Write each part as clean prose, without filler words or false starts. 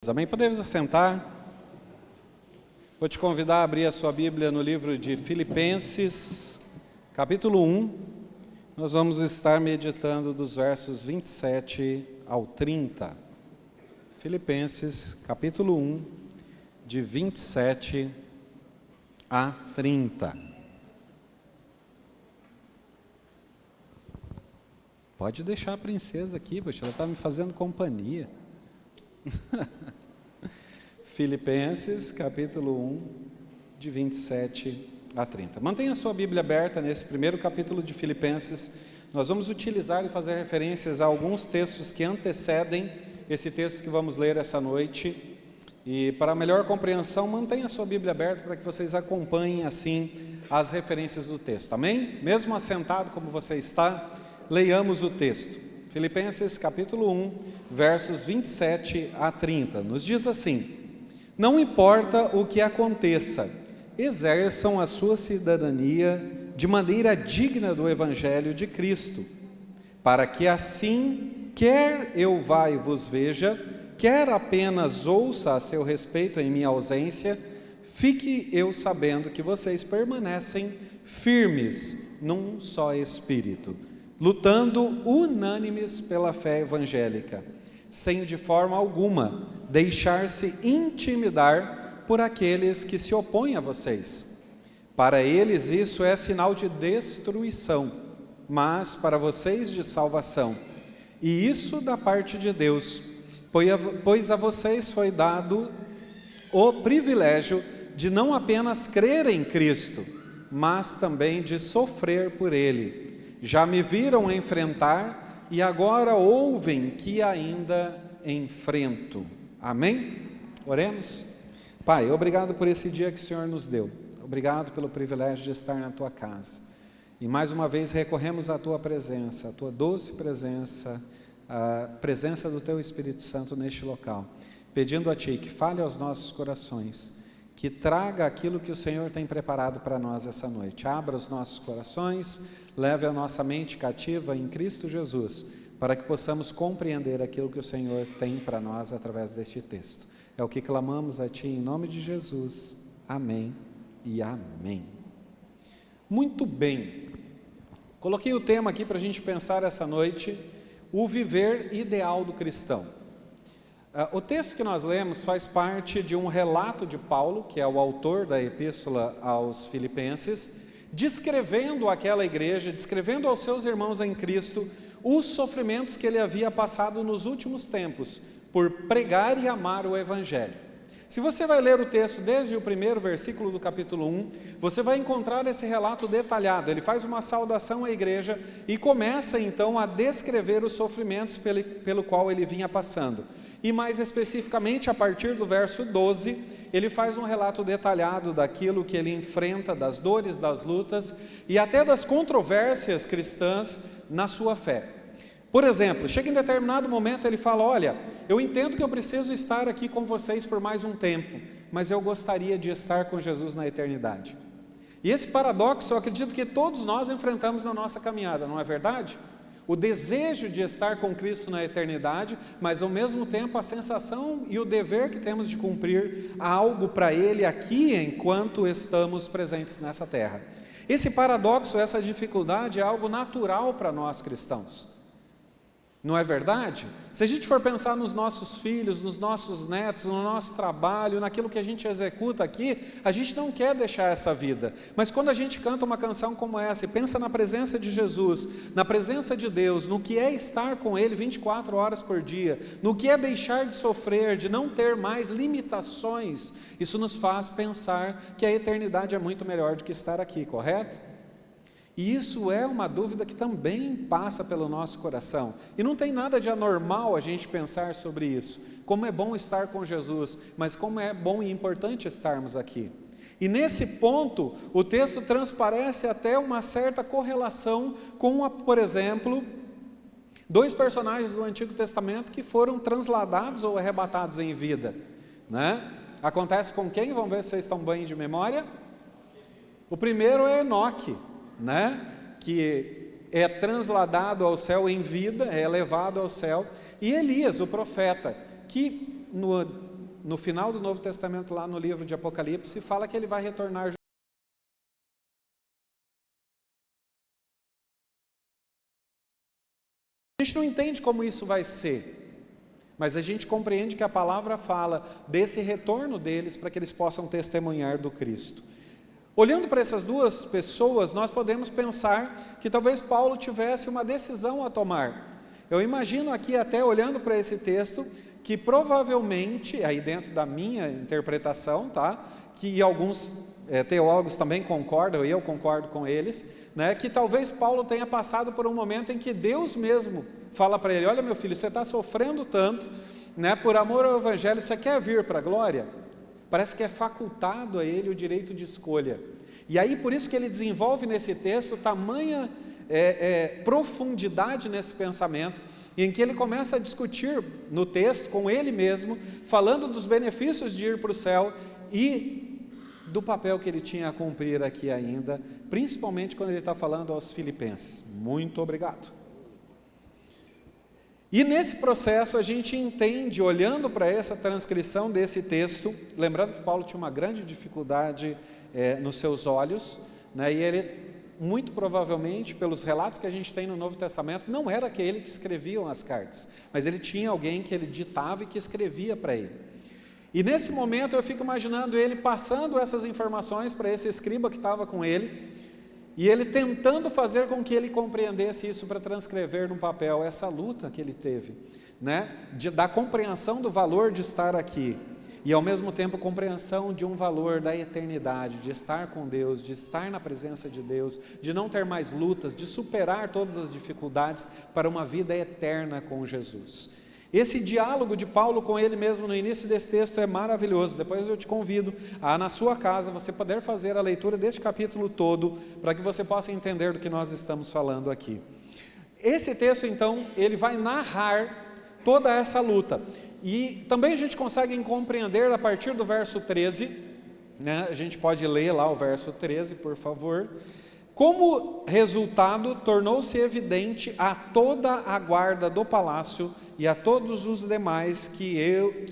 Amém? Podemos assentar. Vou te convidar a abrir a sua Bíblia no livro de Filipenses, capítulo 1. Nós vamos estar meditando dos versos 27 ao 30. Filipenses, capítulo 1, de 27 a 30. Pode deixar a princesa aqui, poxa, ela está me fazendo companhia. Filipenses, capítulo 1, de 27 a 30. Mantenha a sua Bíblia aberta nesse primeiro capítulo de Filipenses. Nós vamos utilizar e fazer referências a alguns textos que antecedem esse texto que vamos ler essa noite. E para melhor compreensão, mantenha a sua Bíblia aberta para que vocês acompanhem assim as referências do texto. Amém? Mesmo assentado como você está, leiamos o texto. Filipenses capítulo 1, versos 27 a 30, nos diz assim: não importa o que aconteça, exerçam a sua cidadania de maneira digna do Evangelho de Cristo, para que assim, quer eu vá e vos veja, quer apenas ouça a seu respeito em minha ausência, fique eu sabendo que vocês permanecem firmes num só espírito, lutando unânimes pela fé evangélica, sem de forma alguma deixar-se intimidar por aqueles que se opõem a vocês. Para eles isso é sinal de destruição, mas para vocês de salvação. E isso da parte de Deus, pois a vocês foi dado o privilégio de não apenas crer em Cristo, mas também de sofrer por Ele. Já me viram enfrentar e agora ouvem que ainda enfrento. Amém? Oremos. Pai, obrigado por esse dia que o Senhor nos deu. Obrigado pelo privilégio de estar na Tua casa. E mais uma vez recorremos à Tua presença, à Tua doce presença, a presença do Teu Espírito Santo neste local. Pedindo a Ti que fale aos nossos corações, que traga aquilo que o Senhor tem preparado para nós essa noite. Abra os nossos corações, leve a nossa mente cativa em Cristo Jesus, para que possamos compreender aquilo que o Senhor tem para nós através deste texto. É o que clamamos a Ti em nome de Jesus. Amém e amém. Muito bem. Coloquei o tema aqui para a gente pensar essa noite, o viver ideal do cristão. O texto que nós lemos faz parte de um relato de Paulo, que é o autor da epístola aos Filipenses, descrevendo aquela igreja, descrevendo aos seus irmãos em Cristo, os sofrimentos que ele havia passado nos últimos tempos, por pregar e amar o Evangelho. Se você vai ler o texto desde o primeiro versículo do capítulo 1, você vai encontrar esse relato detalhado. Ele faz uma saudação à igreja e começa então a descrever os sofrimentos pelo qual ele vinha passando. E mais especificamente, a partir do verso 12, ele faz um relato detalhado daquilo que ele enfrenta, das dores, das lutas e até das controvérsias cristãs na sua fé. Por exemplo, chega em determinado momento, ele fala: olha, eu entendo que eu preciso estar aqui com vocês por mais um tempo, mas eu gostaria de estar com Jesus na eternidade. E esse paradoxo eu acredito que todos nós enfrentamos na nossa caminhada, não é verdade? O desejo de estar com Cristo na eternidade, mas ao mesmo tempo a sensação e o dever que temos de cumprir algo para Ele aqui enquanto estamos presentes nessa terra. Esse paradoxo, essa dificuldade é algo natural para nós cristãos. Não é verdade? Se a gente for pensar nos nossos filhos, nos nossos netos, no nosso trabalho, naquilo que a gente executa aqui, a gente não quer deixar essa vida. Mas quando a gente canta uma canção como essa e pensa na presença de Jesus, na presença de Deus, no que é estar com Ele 24 horas por dia, no que é deixar de sofrer, de não ter mais limitações, isso nos faz pensar que a eternidade é muito melhor do que estar aqui, correto? E isso é uma dúvida que também passa pelo nosso coração. E não tem nada de anormal a gente pensar sobre isso. Como é bom estar com Jesus, mas como é bom e importante estarmos aqui. E nesse ponto, o texto transparece até uma certa correlação com, por exemplo, dois personagens do Antigo Testamento que foram transladados ou arrebatados em vida, né? Acontece com quem? Vamos ver se vocês estão bem de memória. O primeiro é Enoque, né? Que é transladado ao céu em vida, é elevado ao céu, e Elias, o profeta, que no final do Novo Testamento, lá no livro de Apocalipse, fala que ele vai retornar. A gente não entende como isso vai ser, mas a gente compreende que a palavra fala desse retorno deles para que eles possam testemunhar do Cristo. Olhando para essas duas pessoas, nós podemos pensar que talvez Paulo tivesse uma decisão a tomar. Eu imagino aqui, até olhando para esse texto, que provavelmente, aí dentro da minha interpretação, tá? Que alguns teólogos também concordam, e eu concordo com eles, né? Que talvez Paulo tenha passado por um momento em que Deus mesmo fala para ele: olha, meu filho, você está sofrendo tanto, né? Por amor ao Evangelho, você quer vir para a glória? Parece que é facultado a ele o direito de escolha. E aí, por isso que ele desenvolve nesse texto tamanha profundidade nesse pensamento, em que ele começa a discutir no texto com ele mesmo, falando dos benefícios de ir para o céu e do papel que ele tinha a cumprir aqui ainda, principalmente quando ele está falando aos filipenses. Muito obrigado. E nesse processo a gente entende, olhando para essa transcrição desse texto, lembrando que Paulo tinha uma grande dificuldade nos seus olhos, né, e ele, muito provavelmente, pelos relatos que a gente tem no Novo Testamento, não era aquele que escreviam as cartas, mas ele tinha alguém que ele ditava e que escrevia para ele. E nesse momento eu fico imaginando ele passando essas informações para esse escriba que estava com ele, e ele tentando fazer com que ele compreendesse isso para transcrever no papel essa luta que ele teve, né? Da compreensão do valor de estar aqui, e ao mesmo tempo compreensão de um valor da eternidade, de estar com Deus, de estar na presença de Deus, de não ter mais lutas, de superar todas as dificuldades para uma vida eterna com Jesus. Esse diálogo de Paulo com ele mesmo no início desse texto é maravilhoso. Depois eu te convido a, na sua casa, você poder fazer a leitura deste capítulo todo, para que você possa entender do que nós estamos falando aqui. Esse texto, então, ele vai narrar toda essa luta. E também a gente consegue compreender a partir do verso 13, né? A gente pode ler lá o verso 13, por favor. Como resultado, tornou-se evidente a toda a guarda do palácio e a todos os demais que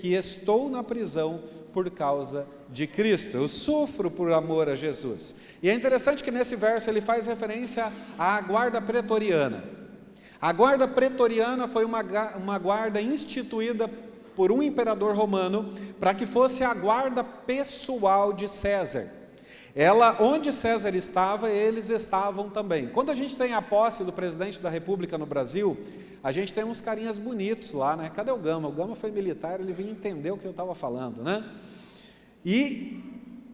estou na prisão por causa de Cristo. Eu sofro por amor a Jesus. E é interessante que nesse verso ele faz referência à guarda pretoriana. A guarda pretoriana foi uma guarda instituída por um imperador romano para que fosse a guarda pessoal de César. Onde César estava, eles estavam também. Quando a gente tem a posse do presidente da República no Brasil, a gente tem uns carinhas bonitos lá, né? Cadê o Gama? O Gama foi militar, ele vinha entender o que eu estava falando, né? E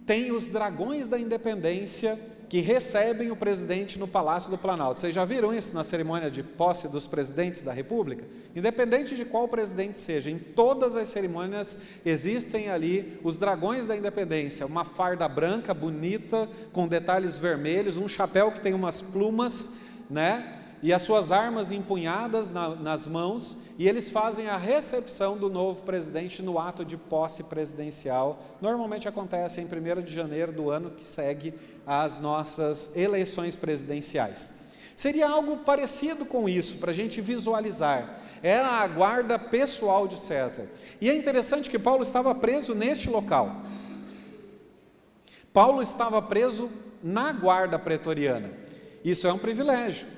tem os dragões da independência que recebem o presidente no Palácio do Planalto. Vocês já viram isso na cerimônia de posse dos presidentes da República? Independente de qual presidente seja, em todas as cerimônias existem ali os dragões da independência, uma farda branca, bonita, com detalhes vermelhos, um chapéu que tem umas plumas, né? E as suas armas empunhadas nas mãos, e eles fazem a recepção do novo presidente no ato de posse presidencial. Normalmente acontece em 1º de janeiro do ano que segue as nossas eleições presidenciais. Seria algo parecido com isso, para a gente visualizar. Era a guarda pessoal de César. E é interessante que Paulo estava preso neste local. Paulo estava preso na guarda pretoriana. Isso é um privilégio.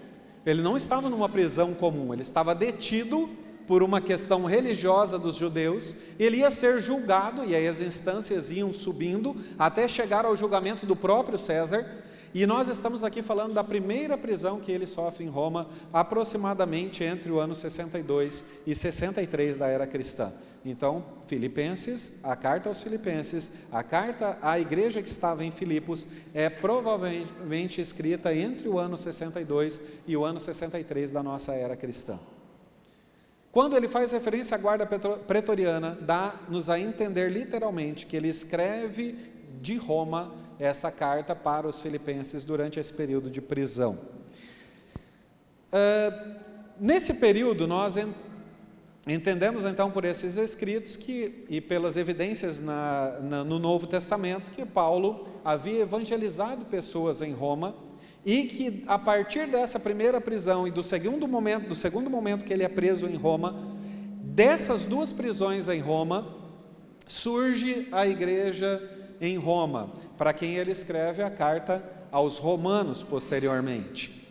Ele não estava numa prisão comum, ele estava detido por uma questão religiosa dos judeus, ele ia ser julgado, e aí as instâncias iam subindo, até chegar ao julgamento do próprio César, e nós estamos aqui falando da primeira prisão que ele sofre em Roma, aproximadamente entre o ano 62 e 63 da era cristã. Então, Filipenses, a carta aos Filipenses, a carta à igreja que estava em Filipos, é provavelmente escrita entre o ano 62 e o ano 63 da nossa era cristã. Quando ele faz referência à guarda pretoriana, dá-nos a entender literalmente que ele escreve de Roma essa carta para os filipenses durante esse período de prisão. Nesse período, nós entendemos então por esses escritos e pelas evidências no Novo Testamento que Paulo havia evangelizado pessoas em Roma e que a partir dessa primeira prisão e do segundo momento que ele é preso em Roma, dessas duas prisões em Roma, surge a igreja em Roma, para quem ele escreve a carta aos romanos posteriormente.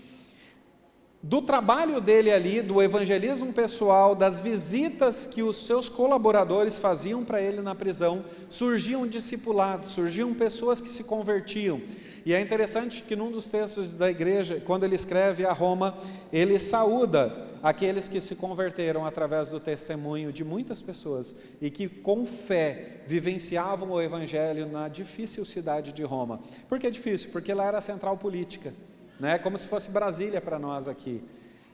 Do trabalho dele ali, do evangelismo pessoal, das visitas que os seus colaboradores faziam para ele na prisão, surgiam discipulados, surgiam pessoas que se convertiam. E é interessante que num dos textos da igreja, quando ele escreve a Roma, ele saúda aqueles que se converteram através do testemunho de muitas pessoas e que com fé vivenciavam o evangelho na difícil cidade de Roma. Por que difícil? Porque lá era a central política, né? Como se fosse Brasília para nós aqui.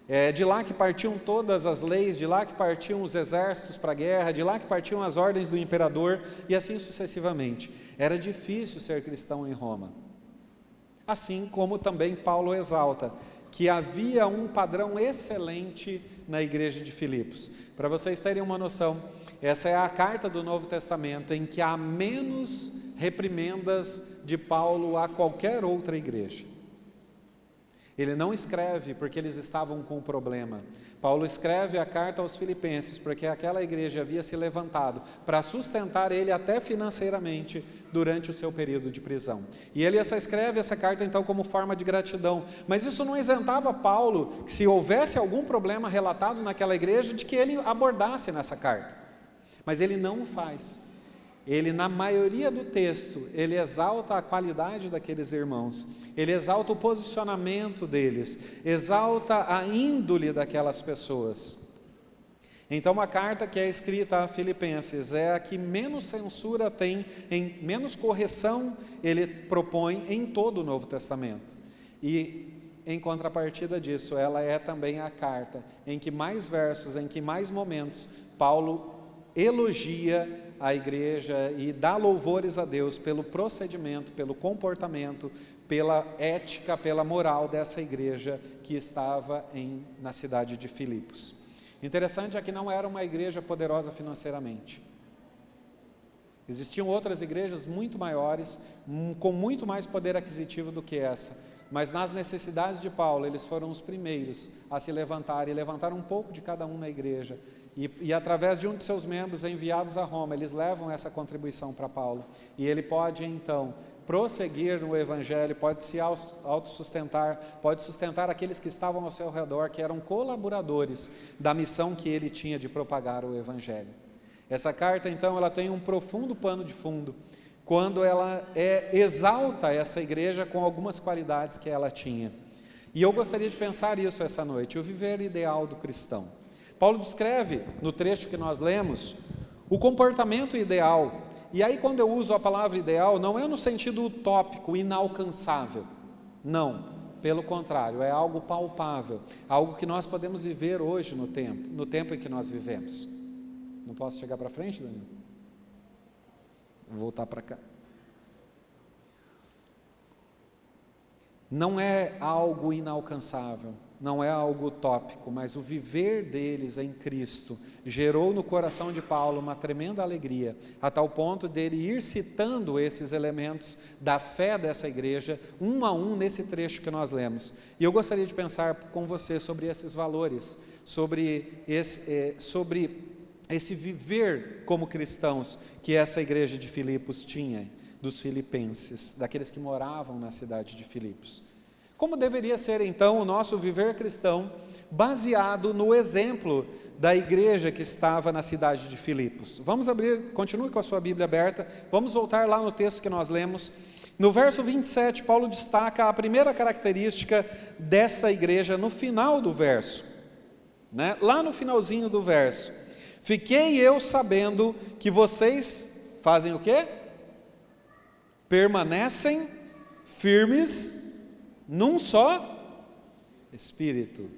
É de lá que partiam todas as leis, de lá que partiam os exércitos para a guerra, de lá que partiam as ordens do imperador e assim sucessivamente. Era difícil ser cristão em Roma. Assim como também Paulo exalta que havia um padrão excelente na igreja de Filipos. Para vocês terem uma noção, essa é a carta do Novo Testamento em que há menos reprimendas de Paulo a qualquer outra igreja. Ele não escreve porque eles estavam com um problema. Paulo escreve a carta aos Filipenses porque aquela igreja havia se levantado para sustentar ele até financeiramente durante o seu período de prisão. E ele escreve essa carta então como forma de gratidão. Mas isso não isentava Paulo, que se houvesse algum problema relatado naquela igreja, de que ele abordasse nessa carta. Mas ele não o faz. Ele, na maioria do texto, ele exalta a qualidade daqueles irmãos, ele exalta o posicionamento deles, exalta a índole daquelas pessoas. Então a carta que é escrita a Filipenses é a que menos censura tem, menos correção ele propõe em todo o Novo Testamento. E em contrapartida disso, ela é também a carta em que mais versos, em que mais momentos, Paulo elogia a igreja e dá louvores a Deus pelo procedimento, pelo comportamento, pela ética, pela moral dessa igreja que estava na cidade de Filipos. Interessante é que não era uma igreja poderosa financeiramente. Existiam outras igrejas muito maiores, com muito mais poder aquisitivo do que essa, mas nas necessidades de Paulo, eles foram os primeiros a se levantar e levantar um pouco de cada um na igreja. E através de um de seus membros enviados a Roma, eles levam essa contribuição para Paulo. E ele pode então prosseguir no evangelho, pode se autossustentar, pode sustentar aqueles que estavam ao seu redor, que eram colaboradores da missão que ele tinha de propagar o evangelho. Essa carta então, ela tem um profundo pano de fundo, quando ela exalta essa igreja com algumas qualidades que ela tinha. E eu gostaria de pensar isso essa noite, o viver ideal do cristão. Paulo descreve, no trecho que nós lemos, o comportamento ideal. E aí quando eu uso a palavra ideal, não é no sentido utópico, inalcançável. Não, pelo contrário, é algo palpável, algo que nós podemos viver hoje no tempo em que nós vivemos. Não posso chegar para frente, Daniel? Vou voltar para cá. Não é algo inalcançável, não é algo utópico, mas o viver deles em Cristo gerou no coração de Paulo uma tremenda alegria, a tal ponto dele ir citando esses elementos da fé dessa igreja, um a um, nesse trecho que nós lemos. E eu gostaria de pensar com você sobre esses valores, sobre esse viver como cristãos que essa igreja de Filipos tinha, dos filipenses, daqueles que moravam na cidade de Filipos. Como deveria ser então o nosso viver cristão, baseado no exemplo da igreja que estava na cidade de Filipos? Vamos abrir, continue com a sua Bíblia aberta, vamos voltar lá no texto que nós lemos. No verso 27, Paulo destaca a primeira característica dessa igreja no final do verso, né? Lá no finalzinho do verso: fiquei eu sabendo que vocês fazem o quê? Permanecem firmes num só Espírito.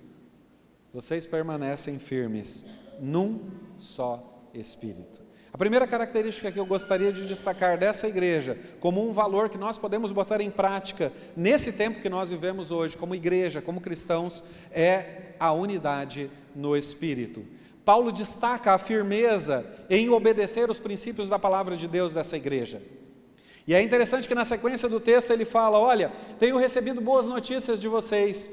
Vocês permanecem firmes num só Espírito. A primeira característica que eu gostaria de destacar dessa igreja, como um valor que nós podemos botar em prática nesse tempo que nós vivemos hoje, como igreja, como cristãos, é a unidade no Espírito. Paulo destaca a firmeza em obedecer os princípios da palavra de Deus dessa igreja. E é interessante que na sequência do texto ele fala: olha, tenho recebido boas notícias de vocês.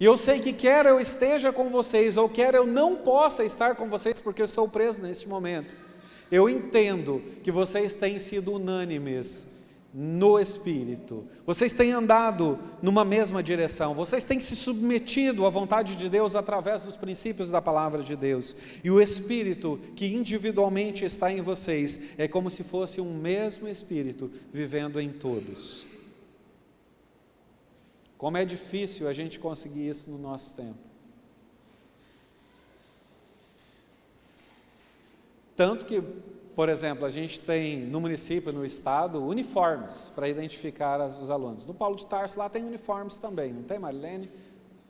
E eu sei que quer eu esteja com vocês, ou quer eu não possa estar com vocês, porque eu estou preso neste momento, eu entendo que vocês têm sido unânimes no Espírito, vocês têm andado numa mesma direção, vocês têm se submetido à vontade de Deus através dos princípios da palavra de Deus, e o Espírito que individualmente está em vocês, é como se fosse um mesmo Espírito vivendo em todos. Como é difícil a gente conseguir isso no nosso tempo. Tanto que, por exemplo, a gente tem no município, no estado, uniformes para identificar os alunos. No Paulo de Tarso lá tem uniformes também, não tem, Marilene?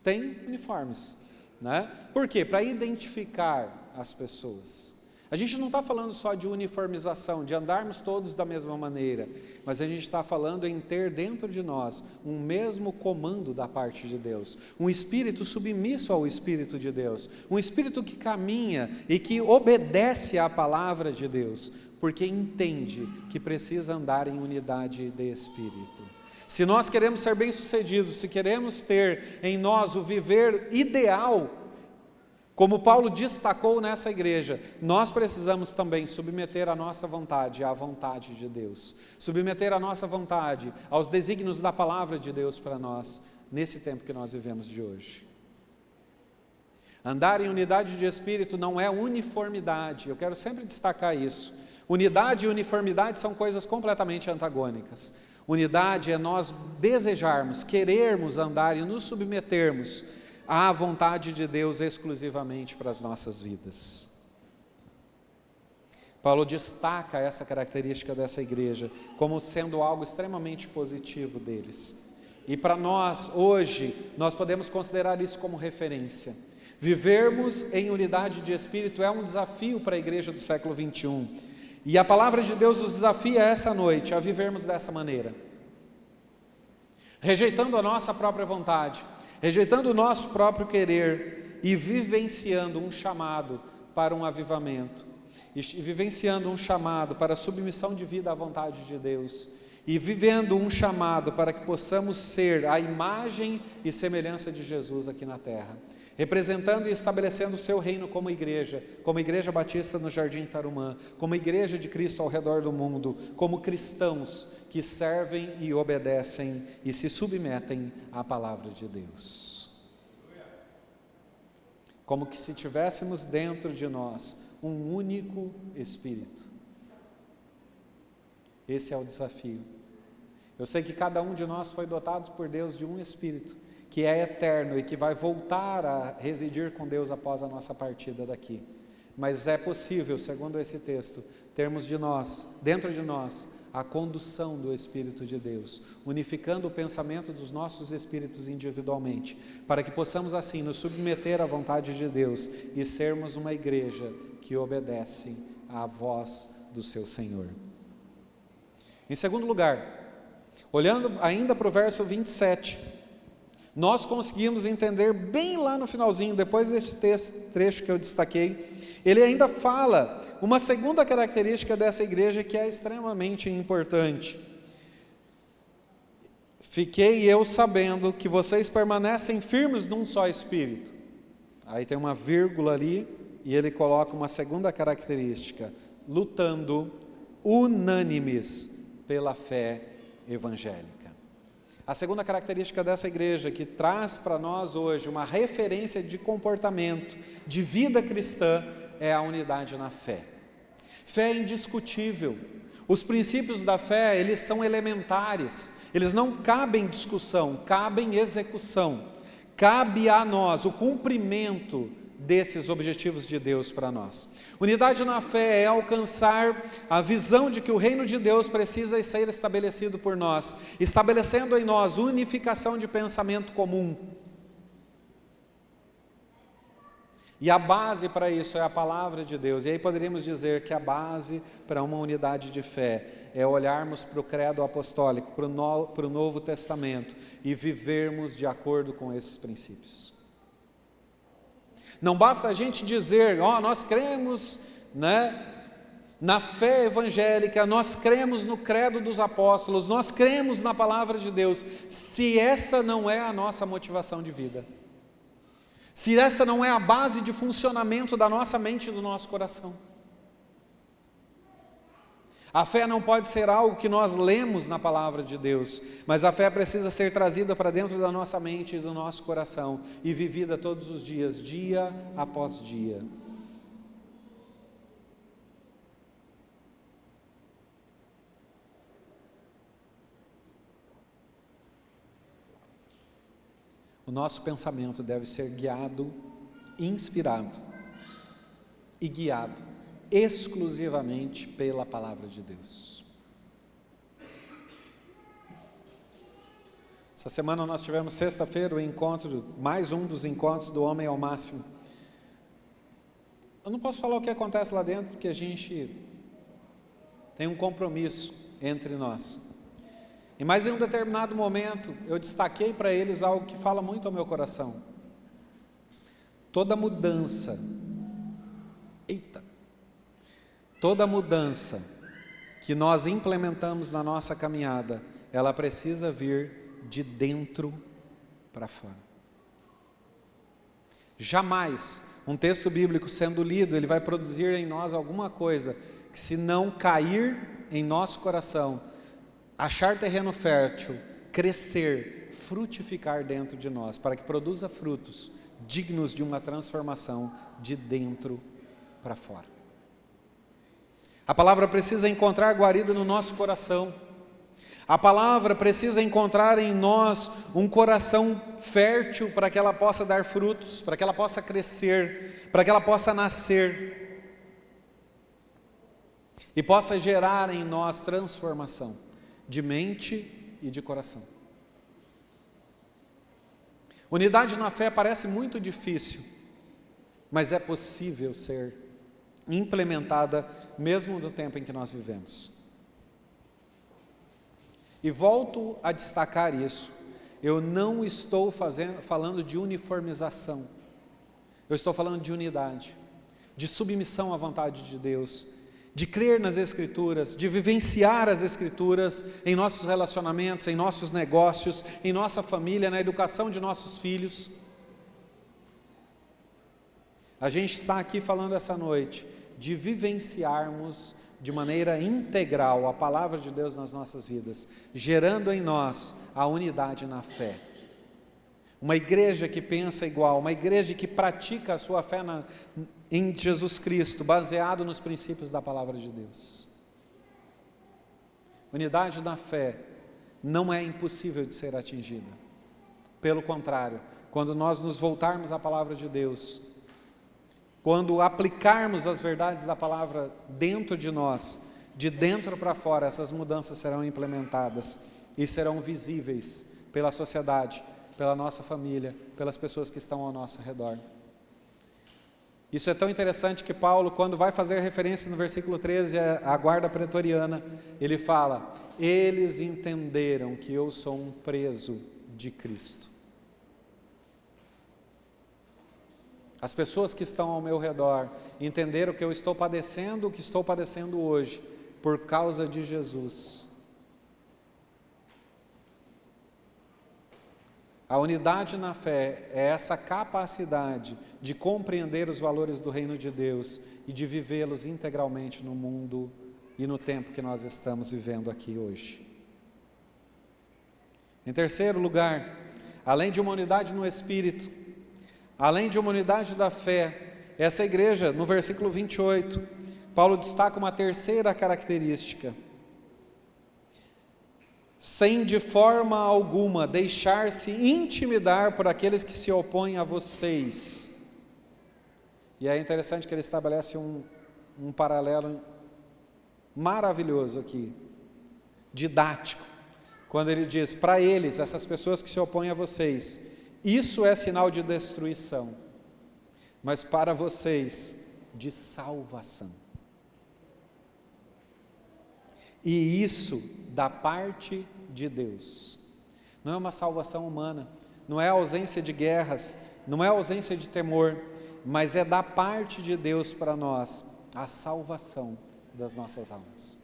Tem uniformes, né? Por quê? Para identificar as pessoas. A gente não está falando só de uniformização, de andarmos todos da mesma maneira, mas a gente está falando em ter dentro de nós um mesmo comando da parte de Deus, um espírito submisso ao Espírito de Deus, um espírito que caminha e que obedece à palavra de Deus, porque entende que precisa andar em unidade de espírito. Se nós queremos ser bem-sucedidos, se queremos ter em nós o viver ideal, como Paulo destacou nessa igreja, nós precisamos também submeter a nossa vontade à vontade de Deus, submeter a nossa vontade aos desígnios da palavra de Deus para nós, nesse tempo que nós vivemos de hoje. Andar em unidade de espírito não é uniformidade, eu quero sempre destacar isso. Unidade e uniformidade são coisas completamente antagônicas. Unidade é nós desejarmos, querermos andar e nos submetermos à vontade de Deus exclusivamente para as nossas vidas. Paulo destaca essa característica dessa igreja como sendo algo extremamente positivo deles. E para nós, hoje, nós podemos considerar isso como referência. Vivermos em unidade de espírito é um desafio para a igreja do século 21. E a palavra de Deus nos desafia essa noite a vivermos dessa maneira. Rejeitando a nossa própria vontade, rejeitando o nosso próprio querer e vivenciando um chamado para um avivamento, e vivenciando um chamado para a submissão de vida à vontade de Deus, e vivendo um chamado para que possamos ser a imagem e semelhança de Jesus aqui na terra, representando e estabelecendo o seu reino como igreja batista no Jardim Tarumã, como igreja de Cristo ao redor do mundo, como cristãos que servem e obedecem e se submetem à palavra de Deus. Como que se tivéssemos dentro de nós um único Espírito. Esse é o desafio. Eu sei que cada um de nós foi dotado por Deus de um Espírito, que é eterno e que vai voltar a residir com Deus após a nossa partida daqui. Mas é possível, segundo esse texto, termos dentro de nós, a condução do Espírito de Deus, unificando o pensamento dos nossos espíritos individualmente, para que possamos assim nos submeter à vontade de Deus e sermos uma igreja que obedece à voz do seu Senhor. Em segundo lugar, olhando ainda para o verso 27, nós conseguimos entender bem lá no finalzinho, depois deste trecho que eu destaquei, ele ainda fala uma segunda característica dessa igreja que é extremamente importante. Fiquei eu sabendo que vocês permanecem firmes num só Espírito. Aí tem uma vírgula ali, e ele coloca uma segunda característica, lutando unânimes pela fé evangélica. A segunda característica dessa igreja, que traz para nós hoje uma referência de comportamento, de vida cristã, é a unidade na fé. Fé é indiscutível. Os princípios da fé, eles são elementares, eles não cabem discussão, cabem execução. Cabe a nós o cumprimento desses objetivos de Deus para nós. Unidade na fé é alcançar a visão de que o reino de Deus precisa ser estabelecido por nós, estabelecendo em nós unificação de pensamento comum. E a base para isso é a palavra de Deus. E aí poderíamos dizer que a base para uma unidade de fé é olharmos para o credo apostólico, para o Novo Testamento e vivermos de acordo com esses princípios. Não basta a gente dizer, nós cremos, na fé evangélica, nós cremos no credo dos apóstolos, nós cremos na palavra de Deus, se essa não é a nossa motivação de vida. se essa não é a base de funcionamento da nossa mente e do nosso coração. A fé não pode ser algo que nós lemos na palavra de Deus, mas a fé precisa ser trazida para dentro da nossa mente e do nosso coração e vivida todos os dias, dia após dia. O nosso pensamento deve ser guiado, inspirado e guiado exclusivamente pela palavra de Deus. Essa semana nós tivemos sexta-feira o encontro, mais um dos encontros do Homem ao Máximo. Eu não posso falar o que acontece lá dentro, porque a gente tem um compromisso entre nós. E mais em um determinado momento, eu destaquei para eles algo que fala muito ao meu coração. Toda mudança, toda mudança que nós implementamos na nossa caminhada, ela precisa vir de dentro para fora. Jamais um texto bíblico sendo lido, ele vai produzir em nós alguma coisa que, se não cair em nosso coração, achar terreno fértil, crescer, frutificar dentro de nós, para que produza frutos dignos de uma transformação de dentro para fora. A palavra precisa encontrar guarida no nosso coração. A palavra precisa encontrar em nós um coração fértil para que ela possa dar frutos, para que ela possa crescer, para que ela possa nascer e possa gerar em nós transformação de mente e de coração. Unidade na fé parece muito difícil, mas é possível ser implementada mesmo no tempo em que nós vivemos. E volto a destacar isso, eu não estou falando de uniformização, eu estou falando de unidade, de submissão à vontade de Deus, de crer nas Escrituras, de vivenciar as Escrituras em nossos relacionamentos, em nossos negócios, em nossa família, na educação de nossos filhos. A gente está aqui falando essa noite de vivenciarmos de maneira integral a palavra de Deus nas nossas vidas, gerando em nós a unidade na fé. Uma igreja que pensa igual, uma igreja que pratica a sua fé em Jesus Cristo, baseado nos princípios da palavra de Deus. Unidade na fé não é impossível de ser atingida. Pelo contrário, quando nós nos voltarmos à palavra de Deus, quando aplicarmos as verdades da palavra dentro de nós, de dentro para fora, essas mudanças serão implementadas e serão visíveis pela sociedade, pela nossa família, pelas pessoas que estão ao nosso redor. Isso é tão interessante que Paulo, quando vai fazer referência no versículo 13 à guarda pretoriana, ele fala: eles entenderam que eu sou um preso de Cristo. As pessoas que estão ao meu redor entenderam que eu estou padecendo o que estou padecendo hoje por causa de Jesus. A unidade na fé é essa capacidade de compreender os valores do reino de Deus e de vivê-los integralmente no mundo e no tempo que nós estamos vivendo aqui hoje. Em terceiro lugar, além de uma unidade no Espírito, além de uma unidade da fé, essa igreja, no versículo 28, Paulo destaca uma terceira característica: sem de forma alguma deixar-se intimidar por aqueles que se opõem a vocês. E é interessante que ele estabelece um paralelo maravilhoso aqui, didático, quando ele diz: para eles, essas pessoas que se opõem a vocês, isso é sinal de destruição, mas para vocês, de salvação. E isso da parte de Deus. Não é uma salvação humana, não é ausência de guerras, não é ausência de temor, mas é da parte de Deus para nós a salvação das nossas almas.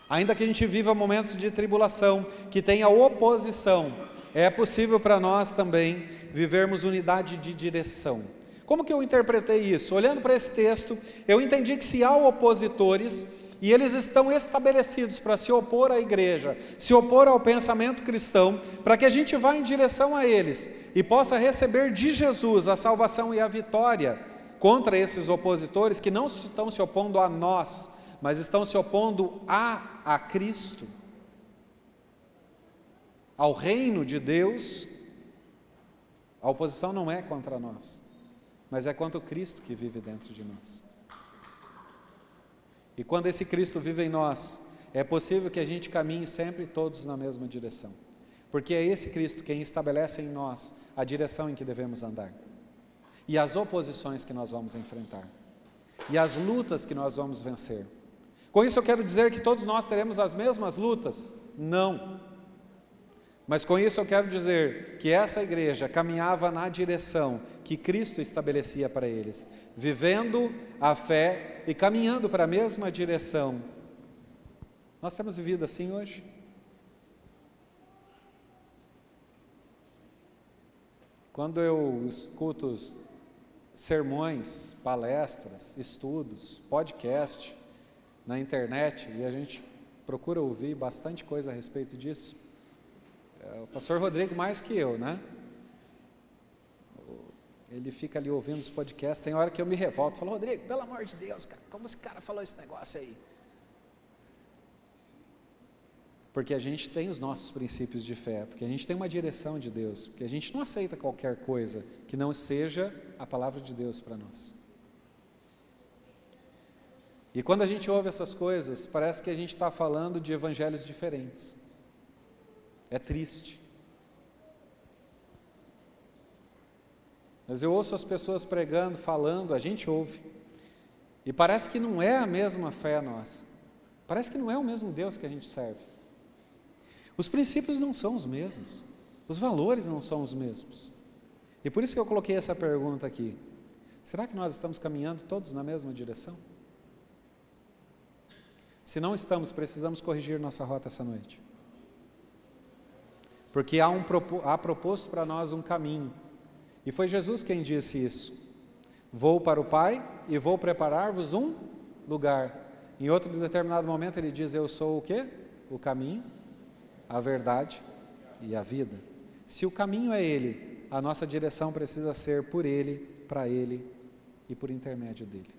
Ainda que a gente viva momentos de tribulação, que tenha oposição, é possível para nós também vivermos unidade de direção. Como que eu interpretei isso? Olhando para esse texto, eu entendi que se há opositores, e eles estão estabelecidos para se opor à igreja, se opor ao pensamento cristão, para que a gente vá em direção a eles e possa receber de Jesus a salvação e a vitória contra esses opositores que não estão se opondo a nós, mas estão se opondo a Cristo, ao reino de Deus. A oposição não é contra nós, mas é contra o Cristo que vive dentro de nós. E quando esse Cristo vive em nós, é possível que a gente caminhe sempre todos na mesma direção, porque é esse Cristo quem estabelece em nós a direção em que devemos andar, e as oposições que nós vamos enfrentar, e as lutas que nós vamos vencer. Com isso eu quero dizer que todos nós teremos as mesmas lutas? Não. Mas com isso eu quero dizer que essa igreja caminhava na direção que Cristo estabelecia para eles, vivendo a fé e caminhando para a mesma direção. Nós temos vivido assim hoje? Quando eu escuto sermões, palestras, estudos, podcast na internet, e a gente procura ouvir bastante coisa a respeito disso, o pastor Rodrigo mais que eu, né? Ele fica ali ouvindo os podcasts, tem hora que eu me revolto, falo, Rodrigo, pelo amor de Deus, cara, como esse cara falou esse negócio aí? Porque a gente tem os nossos princípios de fé, porque a gente tem uma direção de Deus, porque a gente não aceita qualquer coisa que não seja a palavra de Deus para nós. E quando a gente ouve essas coisas, parece que a gente está falando de evangelhos diferentes. É triste. Mas eu ouço as pessoas pregando, falando, a gente ouve, e parece que não é a mesma fé nossa, parece que não é o mesmo Deus que a gente serve. Os princípios não são os mesmos, os valores não são os mesmos, e por isso que eu coloquei essa pergunta aqui: será que nós estamos caminhando todos na mesma direção? Se não estamos, precisamos corrigir nossa rota essa noite, porque há proposto para nós um caminho, e foi Jesus quem disse isso: vou para o Pai e vou preparar-vos um lugar. Em outro determinado momento ele diz: eu sou o quê? O caminho, a verdade e a vida. Se o caminho é Ele, a nossa direção precisa ser por Ele, para Ele e por intermédio dEle.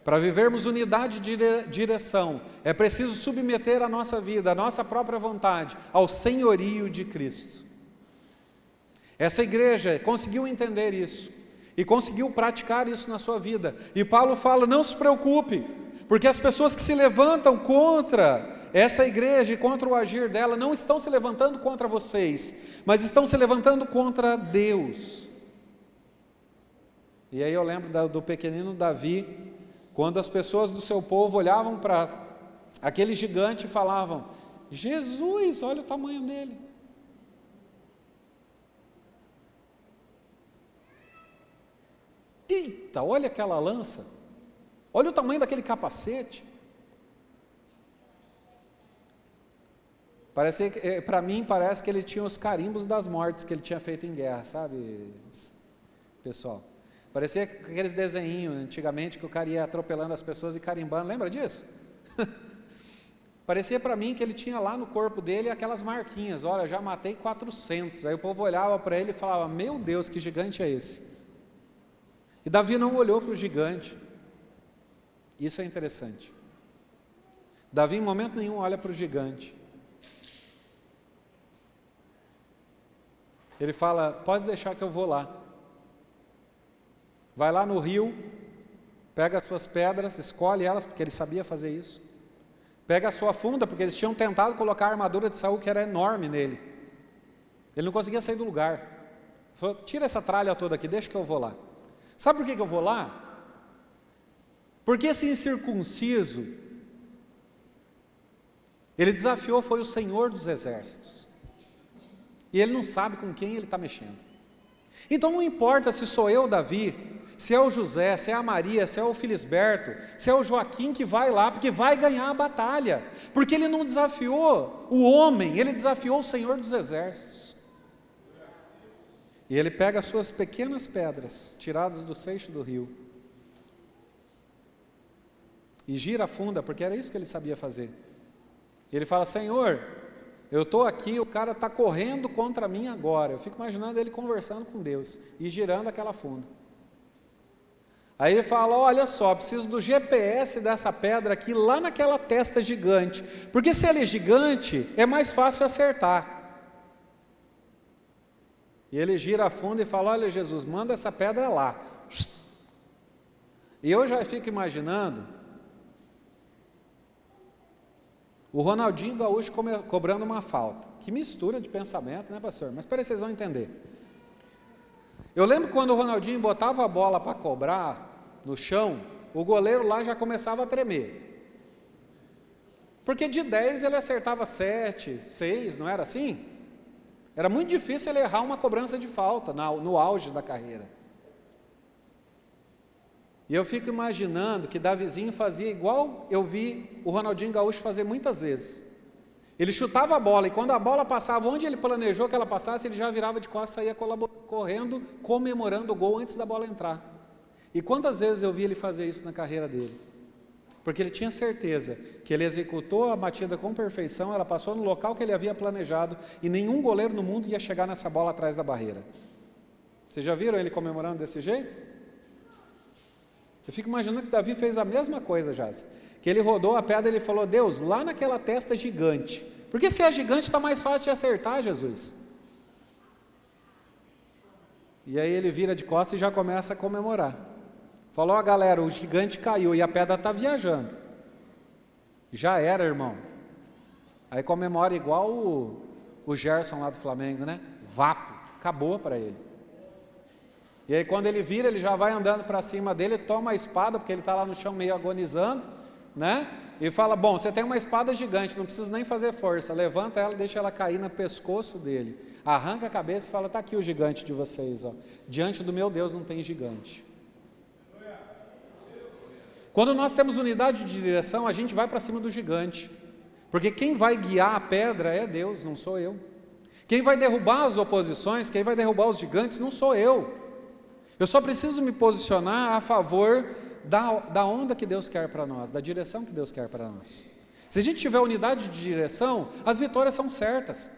Para vivermos unidade de direção, é preciso submeter a nossa vida, a nossa própria vontade, ao senhorio de Cristo. Essa igreja conseguiu entender isso, e conseguiu praticar isso na sua vida. E Paulo fala: não se preocupe, porque as pessoas que se levantam contra essa igreja e contra o agir dela, não estão se levantando contra vocês, mas estão se levantando contra Deus. E aí eu lembro do pequenino Davi, quando as pessoas do seu povo olhavam para aquele gigante e falavam: Jesus, olha o tamanho dele. Eita, olha aquela lança, olha o tamanho daquele capacete. Para mim parece que ele tinha os carimbos das mortes que ele tinha feito em guerra, sabe, pessoal? Parecia aqueles desenhinhos antigamente que o cara ia atropelando as pessoas e carimbando, lembra disso? Parecia para mim que ele tinha lá no corpo dele aquelas marquinhas: olha, já matei 400. Aí o povo olhava para ele e falava: meu Deus, que gigante é esse? E Davi não olhou para o gigante. Isso é interessante. Davi em momento nenhum olha para o gigante. Ele fala: pode deixar que eu vou lá. Vai lá no rio, pega as suas pedras, escolhe elas, porque ele sabia fazer isso. Pega a sua funda, porque eles tinham tentado colocar a armadura de Saul, que era enorme nele. Ele não conseguia sair do lugar. Ele falou: tira essa tralha toda aqui, deixa que eu vou lá. Sabe por que eu vou lá? Porque esse incircunciso, ele desafiou, foi o Senhor dos Exércitos. E ele não sabe com quem ele está mexendo. Então não importa se sou eu, Davi, se é o José, se é a Maria, se é o Felisberto, se é o Joaquim que vai lá, porque vai ganhar a batalha, porque ele não desafiou o homem, ele desafiou o Senhor dos Exércitos. E ele pega as suas pequenas pedras, tiradas do seixo do rio, e gira a funda, porque era isso que ele sabia fazer. E ele fala: Senhor, eu estou aqui, o cara está correndo contra mim agora. Eu fico imaginando ele conversando com Deus e girando aquela funda. Aí ele fala: olha só, preciso do GPS dessa pedra aqui, lá naquela testa gigante, porque se ele é gigante, é mais fácil acertar. E ele gira a funda e fala: olha, Jesus, manda essa pedra lá. E eu já fico imaginando o Ronaldinho Gaúcho cobrando uma falta. Que mistura de pensamento, né, pastor? Mas espera aí, vocês vão entender. Eu lembro quando o Ronaldinho botava a bola para cobrar no chão, o goleiro lá já começava a tremer. Porque de 10 ele acertava 7, 6, não era assim? Era muito difícil ele errar uma cobrança de falta no auge da carreira. E eu fico imaginando que Davizinho fazia igual eu vi o Ronaldinho Gaúcho fazer muitas vezes. Ele chutava a bola e quando a bola passava onde ele planejou que ela passasse, ele já virava de costas e saía correndo, comemorando o gol antes da bola entrar. E quantas vezes eu vi ele fazer isso na carreira dele? Porque ele tinha certeza que ele executou a batida com perfeição, ela passou no local que ele havia planejado e nenhum goleiro no mundo ia chegar nessa bola atrás da barreira. Vocês já viram ele comemorando desse jeito? Eu fico imaginando que Davi fez a mesma coisa, Jaz. Que ele rodou a pedra e ele falou: Deus, lá naquela testa gigante. Porque se é gigante está mais fácil de acertar, Jesus. E aí ele vira de costas e já começa a comemorar. Falou: ó, galera, o gigante caiu e a pedra está viajando. Já era, irmão. Aí comemora igual o Gerson lá do Flamengo, né? Vapo, acabou para ele. E aí quando ele vira, ele já vai andando para cima dele, toma a espada, porque ele está lá no chão meio agonizando, né? E fala: bom, você tem uma espada gigante, não precisa nem fazer força, levanta ela, deixa ela cair no pescoço dele, arranca a cabeça e fala: está aqui o gigante de vocês, ó. Diante do meu Deus não tem gigante. Quando nós temos unidade de direção, a gente vai para cima do gigante, porque quem vai guiar a pedra é Deus, não sou eu. Quem vai derrubar as oposições, quem vai derrubar os gigantes, não sou eu. Eu só preciso me posicionar a favor da onda que Deus quer para nós, da direção que Deus quer para nós. Se a gente tiver unidade de direção, as vitórias são certas.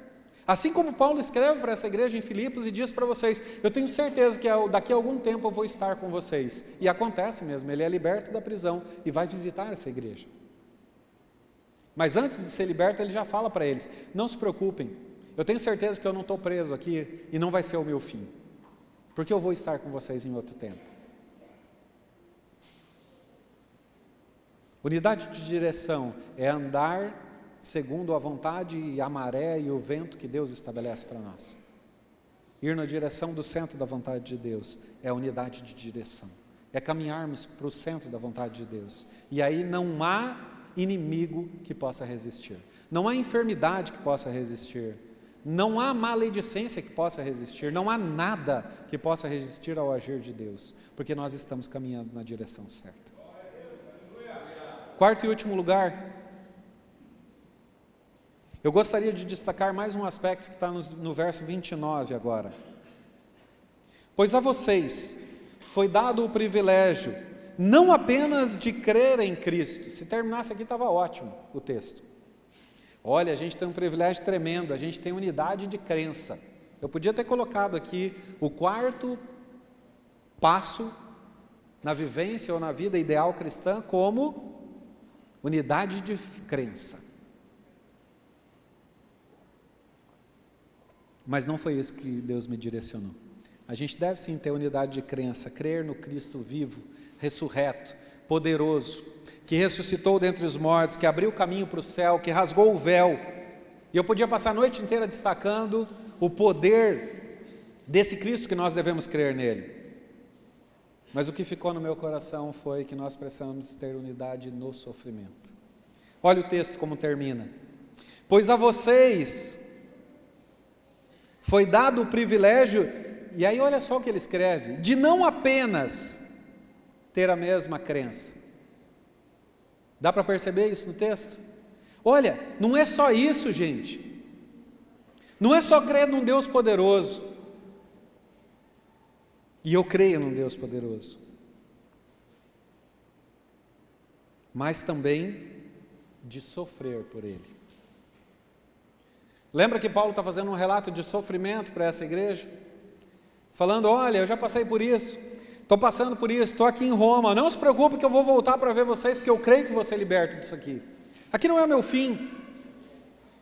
Assim como Paulo escreve para essa igreja em Filipos e diz para vocês: eu tenho certeza que daqui a algum tempo eu vou estar com vocês. E acontece mesmo, ele é liberto da prisão e vai visitar essa igreja. Mas antes de ser liberto, ele já fala para eles: não se preocupem, eu tenho certeza que eu não estou preso aqui e não vai ser o meu fim, porque eu vou estar com vocês em outro tempo. Unidade de direção é andar segundo a vontade e a maré e o vento que Deus estabelece para nós. Ir na direção do centro da vontade de Deus é a unidade de direção. É caminharmos para o centro da vontade de Deus. E aí não há inimigo que possa resistir. Não há enfermidade que possa resistir. Não há maledicência que possa resistir. Não há nada que possa resistir ao agir de Deus. Porque nós estamos caminhando na direção certa. Quarto e último lugar, eu gostaria de destacar mais um aspecto que está no verso 29 agora. Pois a vocês foi dado o privilégio, não apenas de crer em Cristo. Se terminasse aqui estava ótimo o texto. Olha, a gente tem um privilégio tremendo, a gente tem unidade de crença. Eu podia ter colocado aqui o quarto passo na vivência ou na vida ideal cristã como unidade de crença. Mas não foi isso que Deus me direcionou. A gente deve sim ter unidade de crença, crer no Cristo vivo, ressurreto, poderoso, que ressuscitou dentre os mortos, que abriu o caminho para o céu, que rasgou o véu. E eu podia passar a noite inteira destacando o poder desse Cristo que nós devemos crer nele. Mas o que ficou no meu coração foi que nós precisamos ter unidade no sofrimento. Olha o texto como termina. Pois a vocês foi dado o privilégio, e aí olha só o que ele escreve, de não apenas ter a mesma crença. Dá para perceber isso no texto? Olha, não é só isso, gente. Não é só crer num Deus poderoso. E eu creio num Deus poderoso. Mas também de sofrer por Ele. Lembra que Paulo está fazendo um relato de sofrimento para essa igreja? Falando, olha, eu já passei por isso, estou passando por isso, estou aqui em Roma, não se preocupe que eu vou voltar para ver vocês, porque eu creio que vou ser liberto disso aqui. Aqui não é o meu fim.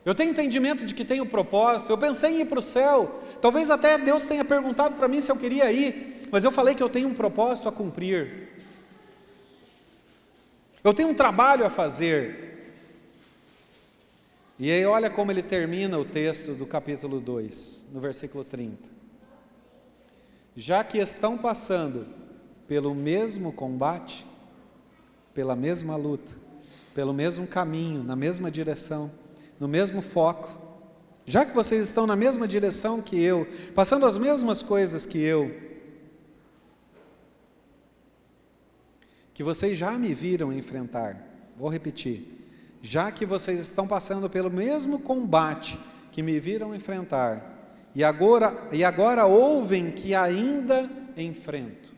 Eu tenho entendimento de que tenho propósito, eu pensei em ir para o céu, talvez até Deus tenha perguntado para mim se eu queria ir, mas eu falei que eu tenho um propósito a cumprir. Eu tenho um trabalho a fazer. E aí olha como ele termina o texto do capítulo 2, no versículo 30. Já que estão passando pelo mesmo combate, pela mesma luta, pelo mesmo caminho, na mesma direção, no mesmo foco, já que vocês estão na mesma direção que eu, passando as mesmas coisas que vocês já me viram enfrentar, vou repetir, já que vocês estão passando pelo mesmo combate que me viram enfrentar, e agora ouvem que ainda enfrento.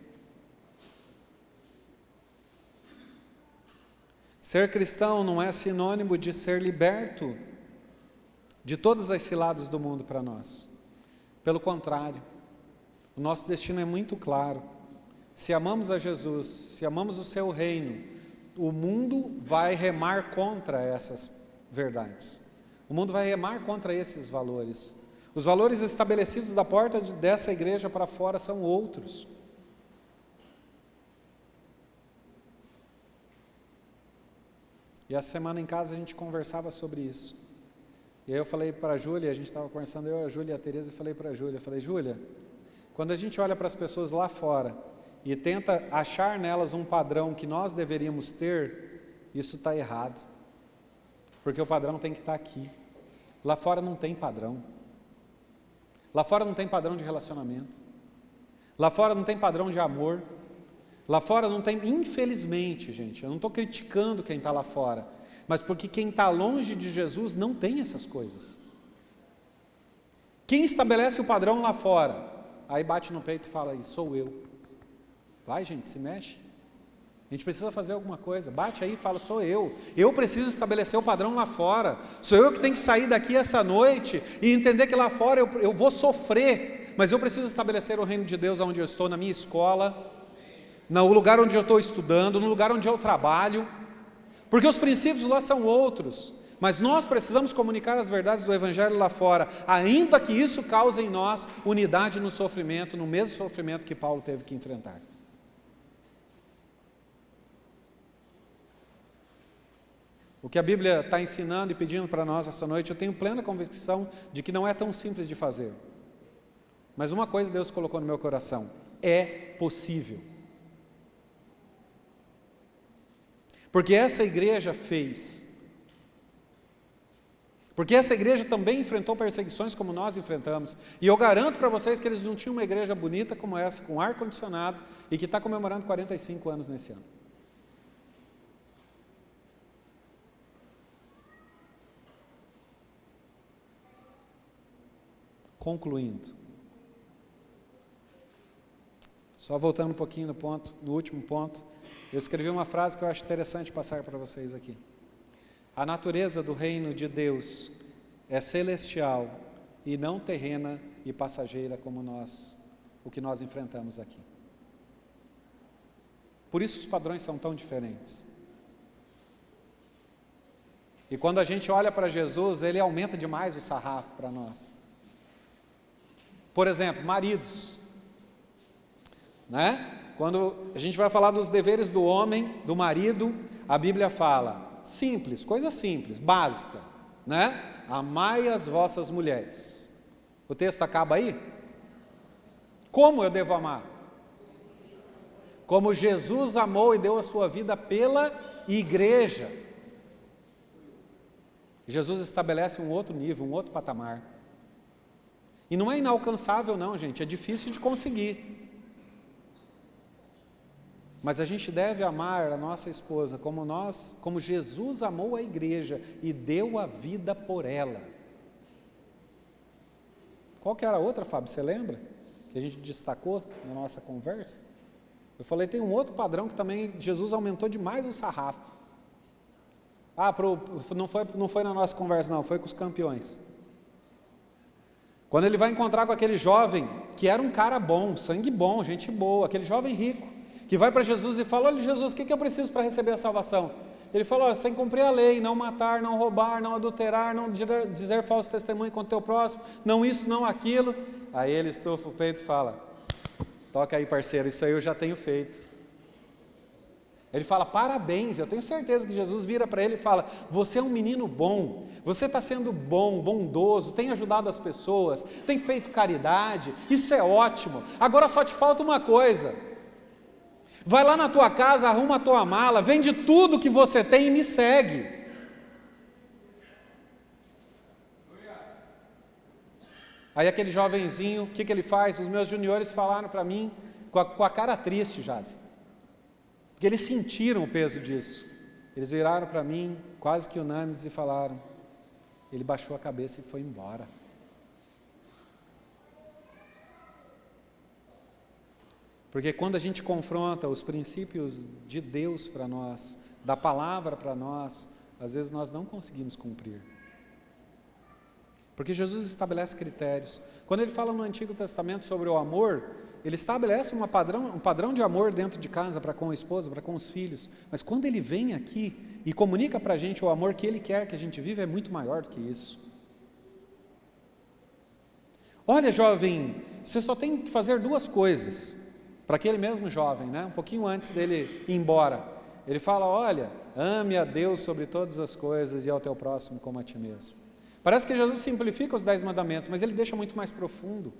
Ser cristão não é sinônimo de ser liberto de todas as ciladas do mundo para nós. Pelo contrário, o nosso destino é muito claro. Se amamos a Jesus, se amamos o seu reino, o mundo vai remar contra essas verdades. O mundo vai remar contra esses valores. Os valores estabelecidos da porta dessa igreja para fora são outros. E essa semana em casa a gente conversava sobre isso. E aí eu falei para a Júlia, a gente estava conversando, eu, a Júlia e a Tereza, e falei para a Júlia, Júlia, quando a gente olha para as pessoas lá fora e tenta achar nelas um padrão que nós deveríamos ter, isso está errado. Porque o padrão tem que estar aqui. Lá fora não tem padrão. Lá fora não tem padrão de relacionamento. Lá fora não tem padrão de amor. Lá fora não tem, infelizmente, gente, eu não estou criticando quem está lá fora, mas porque quem está longe de Jesus não tem essas coisas. Quem estabelece o padrão lá fora, aí bate no peito e fala, sou eu. Vai, gente, se mexe. A gente precisa fazer alguma coisa. Bate aí e fala, sou eu. Eu preciso estabelecer o padrão lá fora. Sou eu que tenho que sair daqui essa noite e entender que lá fora eu vou sofrer, mas eu preciso estabelecer o reino de Deus onde eu estou, na minha escola, no lugar onde eu estou estudando, no lugar onde eu trabalho, porque os princípios lá são outros, mas nós precisamos comunicar as verdades do Evangelho lá fora, ainda que isso cause em nós unidade no sofrimento, no mesmo sofrimento que Paulo teve que enfrentar. O que a Bíblia está ensinando e pedindo para nós essa noite, eu tenho plena convicção de que não é tão simples de fazer. Mas uma coisa Deus colocou no meu coração, é possível. Porque essa igreja fez. Porque essa igreja também enfrentou perseguições como nós enfrentamos. E eu garanto para vocês que eles não tinham uma igreja bonita como essa, com ar-condicionado, e que está comemorando 45 anos nesse ano. Concluindo, só voltando um pouquinho no último ponto, eu escrevi uma frase que eu acho interessante passar para vocês aqui. A natureza do reino de Deus é celestial e não terrena e passageira como o que nós enfrentamos aqui. Por isso os padrões são tão diferentes. E quando a gente olha para Jesus, ele aumenta demais o sarrafo para nós. Por exemplo, maridos, né? Quando a gente vai falar dos deveres do homem, do marido, a Bíblia fala, simples, coisa simples, básica, né? Amai as vossas mulheres. O texto acaba aí? Como eu devo amar? Como Jesus amou e deu a sua vida pela igreja. Jesus estabelece um outro nível, um outro patamar. E não é inalcançável não, gente, é difícil de conseguir. Mas a gente deve amar a nossa esposa como Jesus amou a igreja e deu a vida por ela. Qual que era a outra, Fábio? Você lembra? Que a gente destacou na nossa conversa? Eu falei, tem um outro padrão que também Jesus aumentou demais o sarrafo. Não foi na nossa conversa não, foi com os campeões. Quando ele vai encontrar com aquele jovem, que era um cara bom, sangue bom, gente boa, aquele jovem rico, que vai para Jesus e fala, olha Jesus, o que eu preciso para receber a salvação? Ele falou, olha, você tem que cumprir a lei, não matar, não roubar, não adulterar, não dizer falso testemunho contra o teu próximo, não isso, não aquilo. Aí ele estufa o peito e fala, toca aí parceiro, isso aí eu já tenho feito. Ele fala, parabéns, eu tenho certeza que Jesus vira para ele e fala, você é um menino bom, você está sendo bom, bondoso, tem ajudado as pessoas, tem feito caridade, isso é ótimo, agora só te falta uma coisa, vai lá na tua casa, arruma a tua mala, vende tudo que você tem e me segue. Aí aquele jovenzinho, o que ele faz? Os meus juniores falaram para mim, com a cara triste, Jazzy, porque eles sentiram o peso disso. Eles viraram para mim, quase que unânimes, e falaram, ele baixou a cabeça e foi embora. Porque quando a gente confronta os princípios de Deus para nós, da palavra para nós, às vezes nós não conseguimos cumprir. Porque Jesus estabelece critérios. Quando ele fala no Antigo Testamento sobre o amor, ele estabelece um padrão de amor dentro de casa para com a esposa, para com os filhos. Mas quando ele vem aqui e comunica para a gente o amor que ele quer que a gente viva, é muito maior do que isso. Olha, jovem, você só tem que fazer duas coisas. Para aquele mesmo jovem, né? Um pouquinho antes dele ir embora. Ele fala, olha, ame a Deus sobre todas as coisas e ao teu próximo como a ti mesmo. Parece que Jesus simplifica os 10 mandamentos, mas ele deixa muito mais profundo.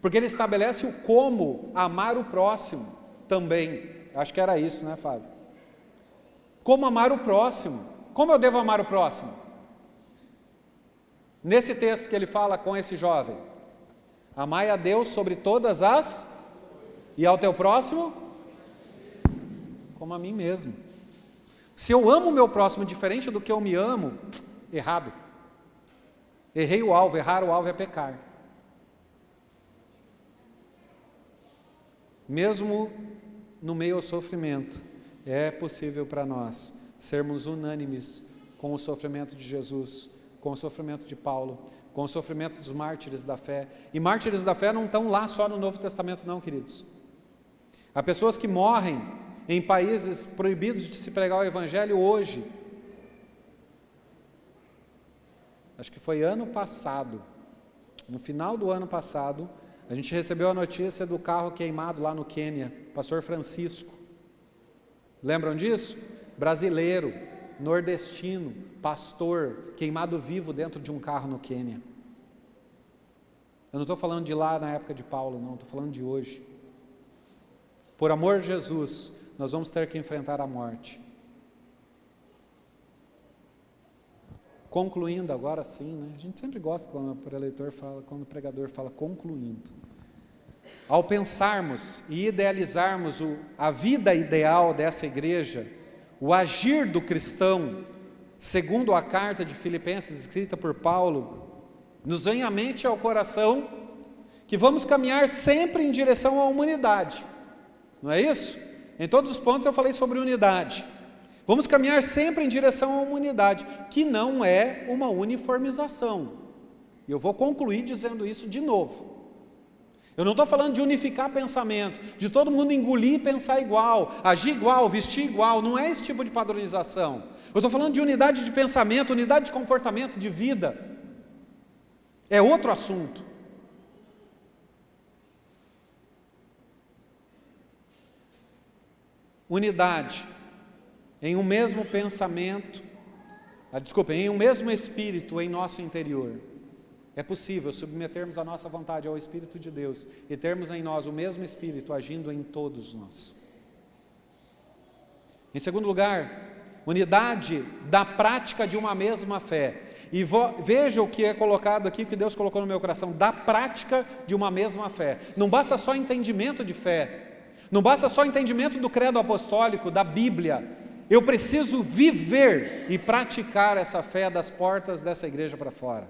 Porque ele estabelece o como amar o próximo também. Acho que era isso, né, Fábio? Como amar o próximo. Como eu devo amar o próximo? Nesse texto que ele fala com esse jovem. Amai a Deus sobre todas as... E ao teu próximo? Como a mim mesmo. Se eu amo o meu próximo diferente do que eu me amo, errado. Errei o alvo, errar o alvo é pecar. Mesmo no meio ao sofrimento, é possível para nós sermos unânimes com o sofrimento de Jesus, com o sofrimento de Paulo, com o sofrimento dos mártires da fé. E mártires da fé não estão lá só no Novo Testamento não, queridos. Há pessoas que morrem em países proibidos de se pregar o Evangelho hoje. Acho que foi ano passado, no final do ano passado, a gente recebeu a notícia do carro queimado lá no Quênia, pastor Francisco. Lembram disso? Brasileiro, nordestino, pastor, queimado vivo dentro de um carro no Quênia. Eu não estou falando de lá na época de Paulo, não, estou falando de hoje. Por amor de Jesus, nós vamos ter que enfrentar a morte. Concluindo agora sim, né? A gente sempre gosta quando o preletor fala, quando o pregador fala concluindo. Ao pensarmos e idealizarmos a vida ideal dessa igreja, o agir do cristão, segundo a carta de Filipenses escrita por Paulo, nos vem à mente e ao coração que vamos caminhar sempre em direção à humanidade. Não é isso? Em todos os pontos eu falei sobre unidade. Vamos caminhar sempre em direção a uma unidade, que não é uma uniformização. E eu vou concluir dizendo isso de novo. Eu não estou falando de unificar pensamento, de todo mundo engolir e pensar igual, agir igual, vestir igual, não é esse tipo de padronização. Eu estou falando de unidade de pensamento, unidade de comportamento, de vida. É outro assunto. Unidade em um mesmo pensamento, em um mesmo espírito em nosso interior. É possível submetermos a nossa vontade ao Espírito de Deus e termos em nós o mesmo Espírito agindo em todos nós. Em segundo lugar, unidade da prática de uma mesma fé. E veja o que é colocado aqui, o que Deus colocou no meu coração, da prática de uma mesma fé. Não basta só entendimento de fé. Não basta só entendimento do credo apostólico, da Bíblia. Eu preciso viver e praticar essa fé das portas dessa igreja para fora.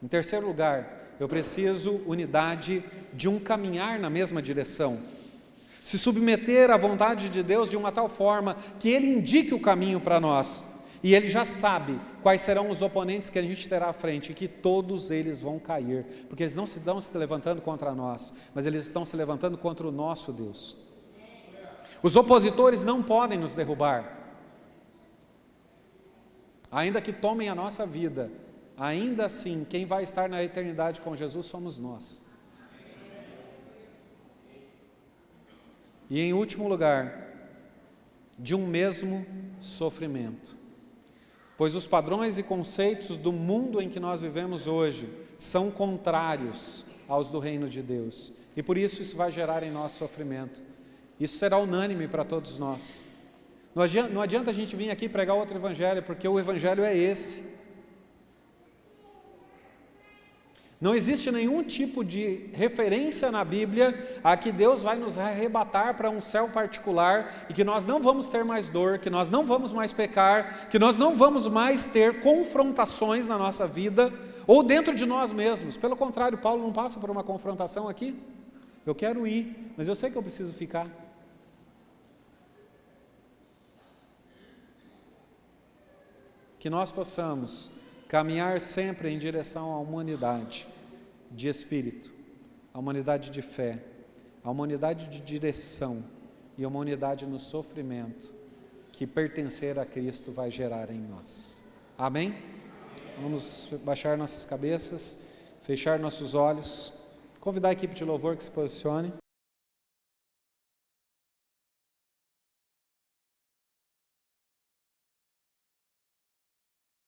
Em terceiro lugar, eu preciso unidade de um caminhar na mesma direção. Se submeter à vontade de Deus de uma tal forma que Ele indique o caminho para nós. E Ele já sabe quais serão os oponentes que a gente terá à frente, e que todos eles vão cair, porque eles não estão se levantando contra nós, mas eles estão se levantando contra o nosso Deus. Os opositores não podem nos derrubar, ainda que tomem a nossa vida, ainda assim, quem vai estar na eternidade com Jesus somos nós. E em último lugar, de um mesmo sofrimento. Pois os padrões e conceitos do mundo em que nós vivemos hoje são contrários aos do reino de Deus. E por isso vai gerar em nós sofrimento. Isso será unânime para todos nós. Não adianta a gente vir aqui pregar outro evangelho, porque o evangelho é esse. Não existe nenhum tipo de referência na Bíblia a que Deus vai nos arrebatar para um céu particular e que nós não vamos ter mais dor, que nós não vamos mais pecar, que nós não vamos mais ter confrontações na nossa vida ou dentro de nós mesmos. Pelo contrário, Paulo não passa por uma confrontação aqui. Eu quero ir, mas eu sei que eu preciso ficar. Que nós possamos caminhar sempre em direção à humanidade de espírito, à humanidade de fé, à humanidade de direção e à humanidade no sofrimento que pertencer a Cristo vai gerar em nós. Amém? Vamos baixar nossas cabeças, fechar nossos olhos, convidar a equipe de louvor que se posicione.